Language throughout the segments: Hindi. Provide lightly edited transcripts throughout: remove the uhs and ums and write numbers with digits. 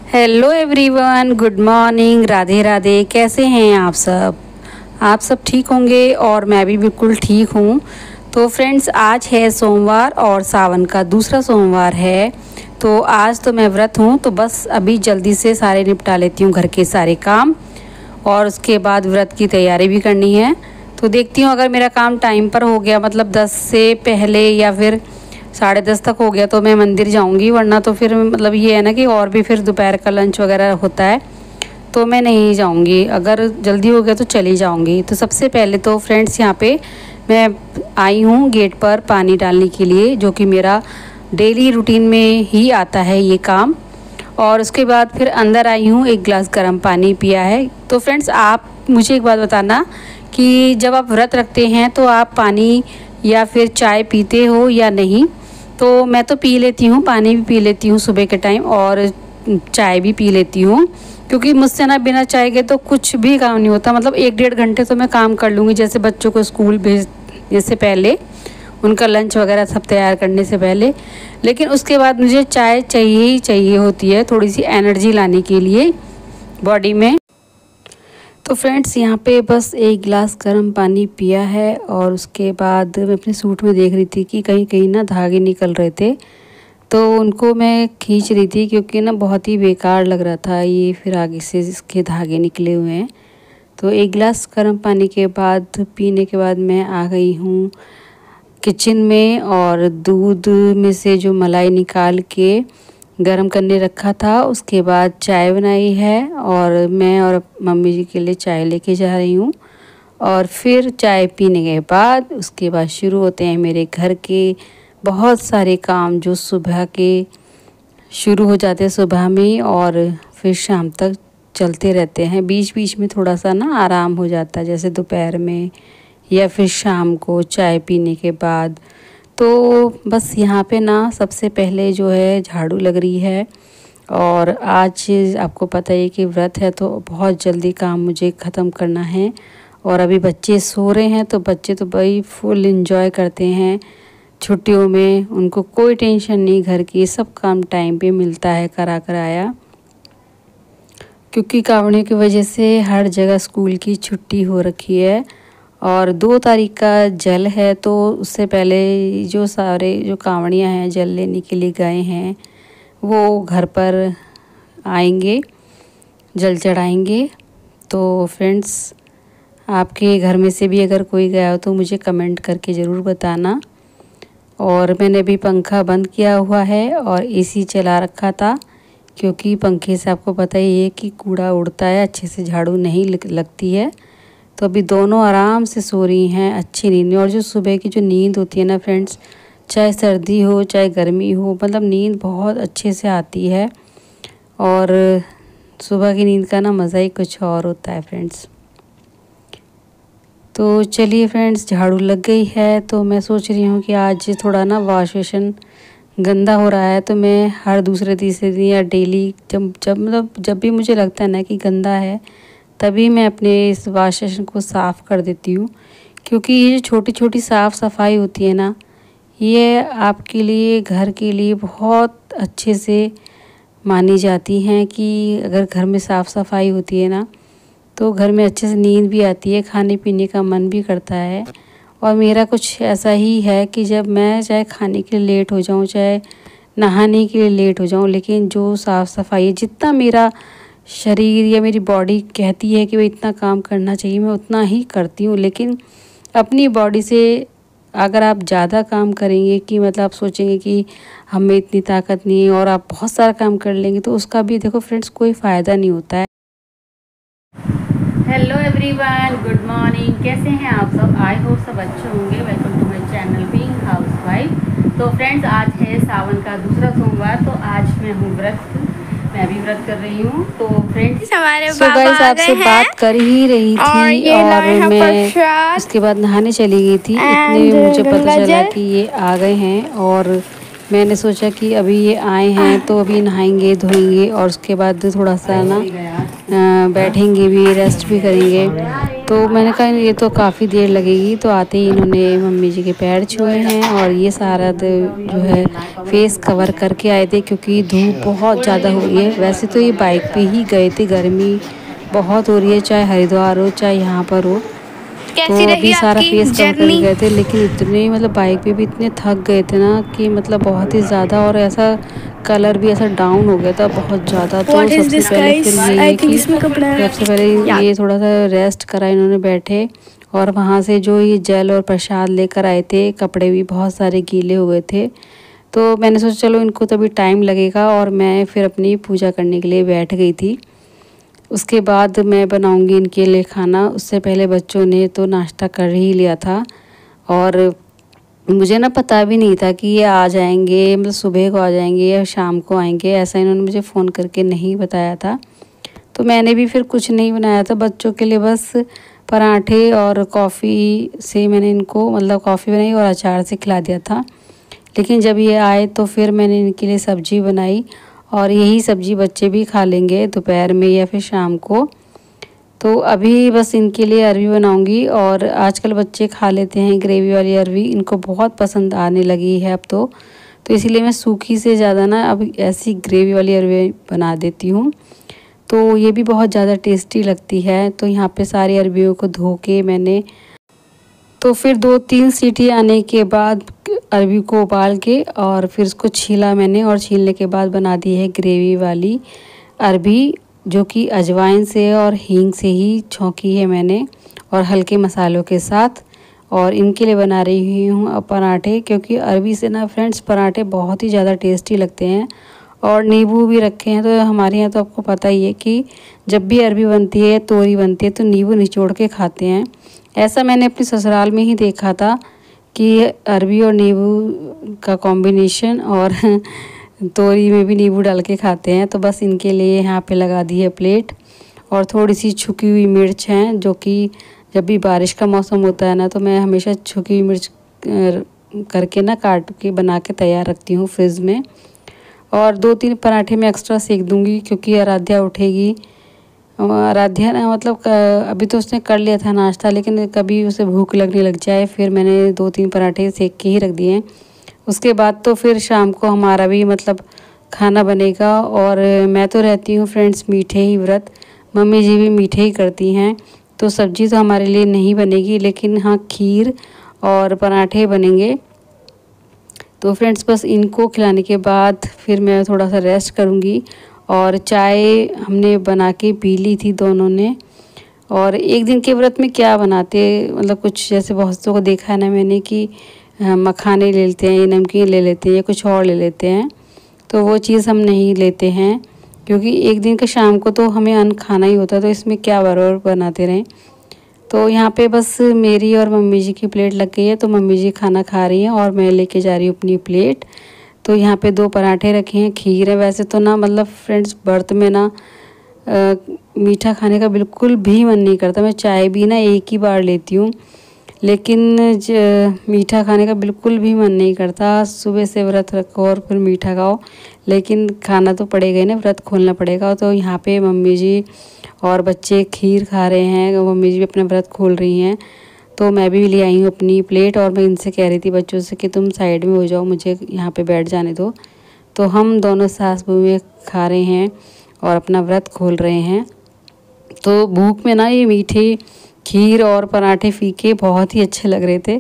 Hello everyone, good morning, Radhe Radhe. कैसे हैं आप सब ठीक होंगे और मैं भी बिल्कुल ठीक हूँ। तो फ्रेंड्स, आज है सोमवार और सावन का दूसरा सोमवार है। तो आज तो मैं व्रत हूँ, तो बस अभी जल्दी से सारे निपटा लेती हूँ घर के सारे काम, और उसके बाद व्रत की तैयारी भी करनी है। तो देखती हूँ अगर मेरा काम टाइम पर हो गया, मतलब 10 से पहले या फिर 10:30 तक हो गया, तो मैं मंदिर जाऊंगी, वरना तो फिर मतलब ये है ना कि और भी फिर दोपहर का लंच वगैरह होता है, तो मैं नहीं जाऊंगी। अगर जल्दी हो गया तो चली जाऊंगी। तो सबसे पहले तो फ्रेंड्स, यहाँ पे मैं आई हूँ गेट पर पानी डालने के लिए, जो कि मेरा डेली रूटीन में ही आता है ये काम। और उसके बाद फिर अंदर आई हूँ, एक गिलास गर्म पानी पिया है। तो फ्रेंड्स, आप मुझे एक बात बताना कि जब आप व्रत रखते हैं तो आप पानी या फिर चाय पीते हो या नहीं। तो मैं तो पी लेती हूँ, पानी भी पी लेती हूँ सुबह के टाइम, और चाय भी पी लेती हूँ, क्योंकि मुझसे ना बिना चाय के तो कुछ भी काम नहीं होता। मतलब 1-1.5 घंटे तो मैं काम कर लूँगी, जैसे बच्चों को स्कूल भेजने से पहले, उनका लंच वगैरह सब तैयार करने से पहले। लेकिन उसके बाद मुझे चाय चाहिए ही चाहिए होती है, थोड़ी सी एनर्जी लाने के लिए बॉडी में। तो फ्रेंड्स, यहाँ पे बस एक गिलास गर्म पानी पिया है, और उसके बाद मैं अपने सूट में देख रही थी कि कहीं कहीं ना धागे निकल रहे थे, तो उनको मैं खींच रही थी, क्योंकि ना बहुत ही बेकार लग रहा था ये, फिर आगे से इसके धागे निकले हुए हैं। तो एक गिलास गर्म पानी के बाद पीने के बाद मैं आ गई हूँ किचन में, और दूध में से जो मलाई निकाल के गरम करने रखा था, उसके बाद चाय बनाई है, और मैं और मम्मी जी के लिए चाय लेके जा रही हूँ। और फिर चाय पीने के बाद उसके बाद शुरू होते हैं मेरे घर के बहुत सारे काम, जो सुबह के शुरू हो जाते हैं सुबह में, और फिर शाम तक चलते रहते हैं। बीच बीच में थोड़ा सा ना आराम हो जाता है, जैसे दोपहर में या फिर शाम को चाय पीने के बाद। तो बस यहाँ पे ना सबसे पहले जो है झाड़ू लग रही है, और आज आपको पता है कि व्रत है, तो बहुत जल्दी काम मुझे ख़त्म करना है। और अभी बच्चे सो रहे हैं, तो बच्चे तो भाई फुल एंजॉय करते हैं छुट्टियों में, उनको कोई टेंशन नहीं घर की, सब काम टाइम पे मिलता है करा कराया। क्योंकि कावड़ियों की वजह से हर जगह स्कूल की छुट्टी हो रखी है, और 2 तारीख का जल है, तो उससे पहले जो कांवड़ियाँ हैं जल लेने के लिए गए हैं, वो घर पर आएंगे, जल चढ़ाएंगे। तो फ्रेंड्स, आपके घर में से भी अगर कोई गया हो तो मुझे कमेंट करके ज़रूर बताना। और मैंने भी पंखा बंद किया हुआ है और एसी चला रखा था, क्योंकि पंखे से आपको पता ही है कि कूड़ा उड़ता है, अच्छे से झाड़ू नहीं लगती है। तो अभी दोनों आराम से सो रही हैं अच्छी नींद में। और जो सुबह की जो नींद होती है ना फ्रेंड्स, चाहे सर्दी हो चाहे गर्मी हो, मतलब नींद बहुत अच्छे से आती है, और सुबह की नींद का ना मज़ा ही कुछ और होता है फ्रेंड्स। तो चलिए फ्रेंड्स, झाड़ू लग गई है, तो मैं सोच रही हूँ कि आज थोड़ा ना वॉश बेसिन गंदा हो रहा है, तो मैं हर दूसरे तीसरे दिन या डेली जब भी मुझे लगता है ना कि गंदा है, तभी मैं अपने इस वॉश बेसिन को साफ़ कर देती हूँ। क्योंकि ये जो छोटी छोटी साफ़ सफाई होती है ना, ये आपके लिए, घर के लिए बहुत अच्छे से मानी जाती हैं कि अगर घर में साफ़ सफाई होती है ना तो घर में अच्छे से नींद भी आती है, खाने पीने का मन भी करता है। और मेरा कुछ ऐसा ही है कि जब मैं चाहे खाने के लिए लेट हो जाऊँ, चाहे नहाने के लिए लेट हो जाऊँ, लेकिन जो साफ़ सफाई है, जितना मेरा शरीर या मेरी बॉडी कहती है कि भाई इतना काम करना चाहिए, मैं उतना ही करती हूँ। लेकिन अपनी बॉडी से अगर आप ज़्यादा काम करेंगे कि मतलब आप सोचेंगे कि हम में इतनी ताकत नहीं है और आप बहुत सारा काम कर लेंगे, तो उसका भी देखो फ्रेंड्स कोई फ़ायदा नहीं होता है। Hello everyone, good morning. कैसे हैं आप सब? आई होप सब अच्छे होंगे। Welcome to my channel being housewife. तो फ्रेंड्स, आज है सावन का दूसरा सोमवार, तो आज मैं हूँ मैं भी व्रत कर रही हूँ। तो फ्रेंड्स, हमारे गाइस आपसे बात कर ही रही थी और मैं उसके बाद नहाने चली गई थी। इतने मुझे पता चला कि ये आ गए हैं और मैंने सोचा कि अभी ये आए हैं तो अभी नहाएंगे धोएंगे और उसके बाद थोड़ा सा ना बैठेंगे भी, रेस्ट भी करेंगे। तो मैंने कहा ये तो काफ़ी देर लगेगी, तो आते ही इन्होंने मम्मी जी के पैर छुए हैं और ये सारा जो है फेस कवर करके आए थे क्योंकि धूप बहुत ज़्यादा हो रही है। वैसे तो ये बाइक पे ही गए थे, गर्मी बहुत हो रही है, चाहे हरिद्वार हो चाहे यहाँ पर हो। तो अभी सारा फेस कवर कर गए थे, लेकिन इतने मतलब बाइक पे भी इतने थक गए थे ना कि मतलब बहुत ही ज़्यादा, और ऐसा कलर भी ऐसा डाउन हो गया था बहुत ज़्यादा। तो सबसे पहले फिर ये है कि सबसे पहले ये थोड़ा सा रेस्ट करा इन्होंने बैठे, और वहाँ से जो ये जल और प्रसाद लेकर आए थे, कपड़े भी बहुत सारे गीले हो गए थे। तो मैंने सोचा चलो इनको तो अभी टाइम लगेगा, और मैं फिर अपनी पूजा करने के लिए बैठ गई थी। उसके बाद मैं बनाऊंगी इनके लिए खाना। उससे पहले बच्चों ने तो नाश्ता कर ही लिया था, और मुझे ना पता भी नहीं था कि ये आ जाएंगे, मतलब सुबह को आ जाएंगे या शाम को आएंगे, ऐसा इन्होंने मुझे फ़ोन करके नहीं बताया था। तो मैंने भी फिर कुछ नहीं बनाया था बच्चों के लिए, बस पराठे और कॉफ़ी से मैंने इनको मतलब कॉफ़ी बनाई और अचार से खिला दिया था। लेकिन जब ये आए तो फिर मैंने इनके लिए सब्ज़ी बनाई, और यही सब्ज़ी बच्चे भी खा लेंगे दोपहर में या फिर शाम को। तो अभी बस इनके लिए अरवी बनाऊंगी, और आजकल बच्चे खा लेते हैं ग्रेवी वाली अरवी, इनको बहुत पसंद आने लगी है अब तो इसीलिए मैं सूखी से ज़्यादा ना अब ऐसी ग्रेवी वाली अरवी बना देती हूँ। तो ये भी बहुत ज़्यादा टेस्टी लगती है। तो यहाँ पे सारी अरवियों को धो के मैंने, तो फिर 2-3 सीटी आने के बाद अरवी को उबाल के और फिर उसको छीला मैंने, और छीलने के बाद बना दी है ग्रेवी वाली अरवी, जो कि अजवाइन से और हींग से ही छौंकी है मैंने, और हल्के मसालों के साथ। और इनके लिए बना रही हूँ पराठे, क्योंकि अरवी से ना फ्रेंड्स पराठे बहुत ही ज़्यादा टेस्टी लगते हैं। और नींबू भी रखे हैं, तो हमारे यहाँ तो आपको पता ही है कि जब भी अरवी बनती है, तोरी बनती है, तो नींबू निचोड़ के खाते हैं। ऐसा मैंने अपने ससुराल में ही देखा था कि अरवी और नींबू का कॉम्बिनेशन, और तोरी में भी नींबू डाल के खाते हैं। तो बस इनके लिए यहाँ पे लगा दी है प्लेट, और थोड़ी सी छुकी हुई मिर्च हैं, जो कि जब भी बारिश का मौसम होता है ना, तो मैं हमेशा छुकी हुई मिर्च करके ना काट के बना के तैयार रखती हूँ फ्रिज में। और 2-3 पराठे मैं एक्स्ट्रा सेक दूँगी, क्योंकि आराध्या उठेगी। आराध्या ना मतलब अभी तो उसने कर लिया था नाश्ता, लेकिन कभी उसे भूख लगने लग जाए, फिर मैंने 2-3 पराठे सेक के ही रख दिए हैं। उसके बाद तो फिर शाम को हमारा भी मतलब खाना बनेगा। और मैं तो रहती हूँ फ्रेंड्स मीठे ही व्रत, मम्मी जी भी मीठे ही करती हैं, तो सब्ज़ी तो हमारे लिए नहीं बनेगी, लेकिन हाँ खीर और पराठे बनेंगे। तो फ्रेंड्स बस इनको खिलाने के बाद फिर मैं थोड़ा सा रेस्ट करूँगी, और चाय हमने बना के पी ली थी दोनों ने। और एक दिन के व्रत में क्या बनाते, मतलब कुछ जैसे बहुत को देखा है ना मैंने कि मखाने ले लेते हैं, नमकीन ले लेते हैं, या कुछ और ले लेते हैं। तो वो चीज़ हम नहीं लेते हैं, क्योंकि एक दिन का शाम को तो हमें अन्न खाना ही होता है, तो इसमें क्या बार बार बनाते रहें। तो यहाँ पे बस मेरी और मम्मी जी की प्लेट लग गई है, तो मम्मी जी खाना खा रही हैं और मैं लेके जा रही हूँ अपनी प्लेट। तो यहाँ पे 2 पराठे रखे हैं, खीर है। वैसे तो ना मतलब फ्रेंड्स व्रत में ना मीठा खाने का बिल्कुल भी मन नहीं करता, मैं चाय भी ना एक ही बार लेती हूँ, लेकिन मीठा खाने का बिल्कुल भी मन नहीं करता। सुबह से व्रत रखो और फिर मीठा खाओ, लेकिन खाना तो पड़ेगा ही ना, व्रत खोलना पड़ेगा। तो यहाँ पे मम्मी जी और बच्चे खीर खा रहे हैं, मम्मी जी भी अपना व्रत खोल रही हैं। तो मैं भी ले आई हूँ अपनी प्लेट, और मैं इनसे कह रही थी बच्चों से कि तुम साइड में हो जाओ, मुझे यहाँ पे बैठ जाने दो। तो हम दोनों सास बहू खा रहे हैं और अपना व्रत खोल रहे हैं। तो भूख में ना ये मीठे खीर और पराठे फीके बहुत ही अच्छे लग रहे थे।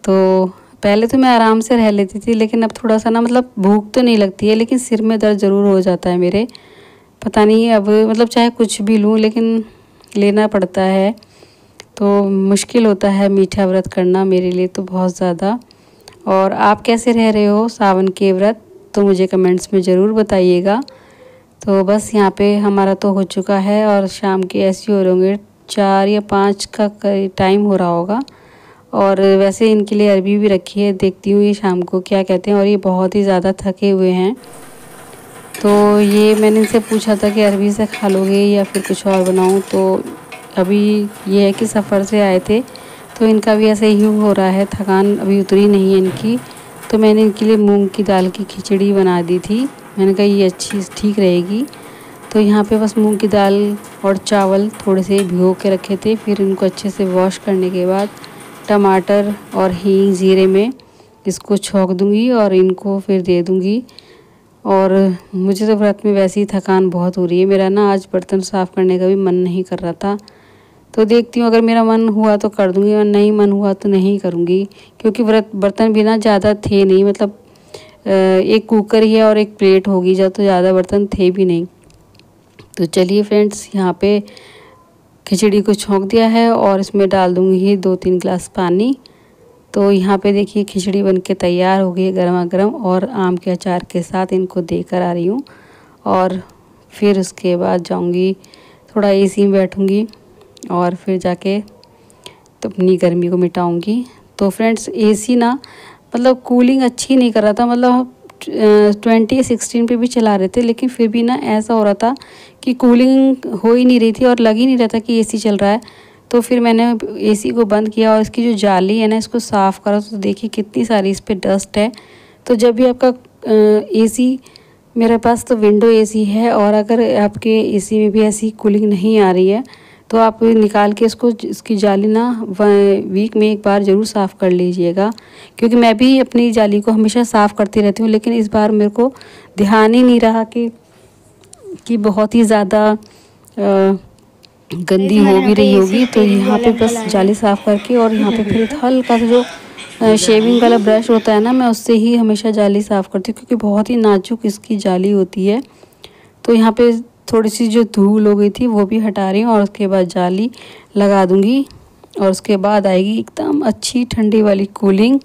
तो पहले तो मैं आराम से रह लेती थी, लेकिन अब थोड़ा सा ना मतलब भूख तो नहीं लगती है, लेकिन सिर में दर्द ज़रूर हो जाता है मेरे। पता नहीं अब मतलब चाहे कुछ भी लूँ लेकिन लेना पड़ता है। तो मुश्किल होता है मीठा व्रत करना मेरे लिए तो बहुत ज़्यादा। और आप कैसे रह रहे हो सावन के व्रत, तो मुझे कमेंट्स में ज़रूर बताइएगा। तो बस यहाँ पे हमारा तो हो चुका है और शाम के ऐसे हो रहे होंगे 4 या 5 का टाइम हो रहा होगा। और वैसे इनके लिए अरबी भी रखी है, देखती हूँ ये शाम को क्या कहते हैं। और ये बहुत ही ज़्यादा थके हुए हैं, तो ये मैंने इनसे पूछा था कि अरबी से खा लोगे या फिर कुछ और बनाऊँ। तो अभी ये है कि सफ़र से आए थे तो इनका भी ऐसे ही हो रहा है, थकान अभी उतरी नहीं है इनकी। तो मैंने इनके लिए मूंग की दाल की खिचड़ी बना दी थी, मैंने कहा ये अच्छी ठीक रहेगी। तो यहाँ पे बस मूंग की दाल और चावल थोड़े से भिगो के रखे थे, फिर इनको अच्छे से वॉश करने के बाद टमाटर और हींग जीरे में इसको छौंक दूँगी और इनको फिर दे दूँगी। और मुझे तो व्रत में वैसे ही थकान बहुत हो रही है, मेरा ना आज बर्तन साफ़ करने का भी मन नहीं कर रहा था। तो देखती हूँ अगर मेरा मन हुआ तो कर दूँगी और नहीं मन हुआ तो नहीं करूँगी, क्योंकि बर्तन भी ना ज़्यादा थे नहीं, मतलब एक कुकर ही है और एक प्लेट होगी, जब तो ज़्यादा बर्तन थे भी नहीं। तो चलिए फ्रेंड्स, यहाँ पे खिचड़ी को छौंक दिया है और इसमें डाल दूँगी 2-3 गिलास पानी। तो यहाँ पे देखिए खिचड़ी बनके तैयार हो गई है गर्मा गर्म, और आम के अचार के साथ इनको देकर आ रही हूँ। और फिर उसके बाद जाऊँगी थोड़ा एसी में बैठूँगी और फिर जाके तो अपनी गर्मी को मिटाऊँगी। तो फ्रेंड्स एसी ना मतलब कूलिंग अच्छी नहीं कर रहा था, मतलब 20-16 पे भी चला रहे थे, लेकिन फिर भी ना ऐसा हो रहा था कि कूलिंग हो ही नहीं रही थी और लग ही नहीं रहा था कि एसी चल रहा है। तो फिर मैंने एसी को बंद किया और इसकी जो जाली है ना इसको साफ़ करा, तो देखिए कितनी सारी इस पर डस्ट है। तो जब भी आपका एसी, मेरे पास तो विंडो एसी है, और अगर आपके एसी में भी ऐसी कूलिंग नहीं आ रही है तो आप निकाल के इसकी जाली ना वीक में एक बार ज़रूर साफ़ कर लीजिएगा। क्योंकि मैं भी अपनी जाली को हमेशा साफ़ करती रहती हूँ, लेकिन इस बार मेरे को ध्यान ही नहीं रहा कि बहुत ही ज़्यादा गंदी हो भी रही होगी। तो यहाँ पे बस जाली साफ़ करके और यहाँ पे फिर हल्का सा जो शेविंग वाला ब्रश होता है ना, मैं उससे ही हमेशा जाली साफ़ करती हूँ, क्योंकि बहुत ही नाजुक इसकी जाली होती है। तो यहाँ पे थोड़ी सी जो धूल हो गई थी वो भी हटा रही हूँ और उसके बाद जाली लगा दूँगी, और उसके बाद आएगी एकदम अच्छी ठंडी वाली कूलिंग।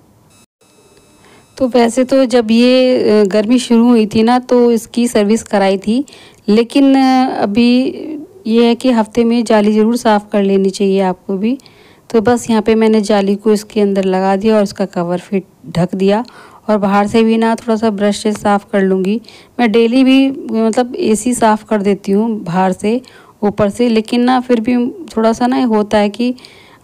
तो वैसे तो जब ये गर्मी शुरू हुई थी ना तो इसकी सर्विस कराई थी, लेकिन अभी ये है कि हफ्ते में जाली ज़रूर साफ़ कर लेनी चाहिए आपको भी। तो बस यहाँ पे मैंने जाली को इसके अंदर लगा दिया और इसका कवर फिर ढक दिया, और बाहर से भी ना थोड़ा सा ब्रश से साफ़ कर लूँगी। मैं डेली भी मतलब एसी साफ़ कर देती हूँ बाहर से ऊपर से, लेकिन ना फिर भी थोड़ा सा ना होता है कि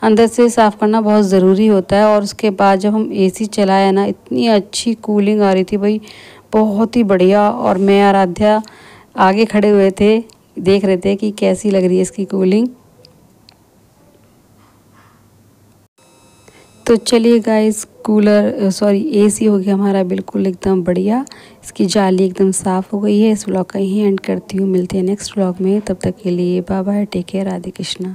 अंदर से साफ़ करना बहुत ज़रूरी होता है। और उसके बाद जब हम एसी चलाया ना, इतनी अच्छी कूलिंग आ रही थी भाई, बहुत ही बढ़िया। और मैं आराध्या आगे खड़े हुए थे, देख रहे थे कि कैसी लग रही है इसकी कूलिंग। तो चलिए गाइस, एसी हो गया हमारा बिल्कुल एकदम बढ़िया, इसकी जाली एकदम साफ़ हो गई है। इस व्लॉग का यहीं एंड करती हूँ, मिलते हैं नेक्स्ट व्लॉग में, तब तक के लिए bye bye, take care, Radhe Krishna.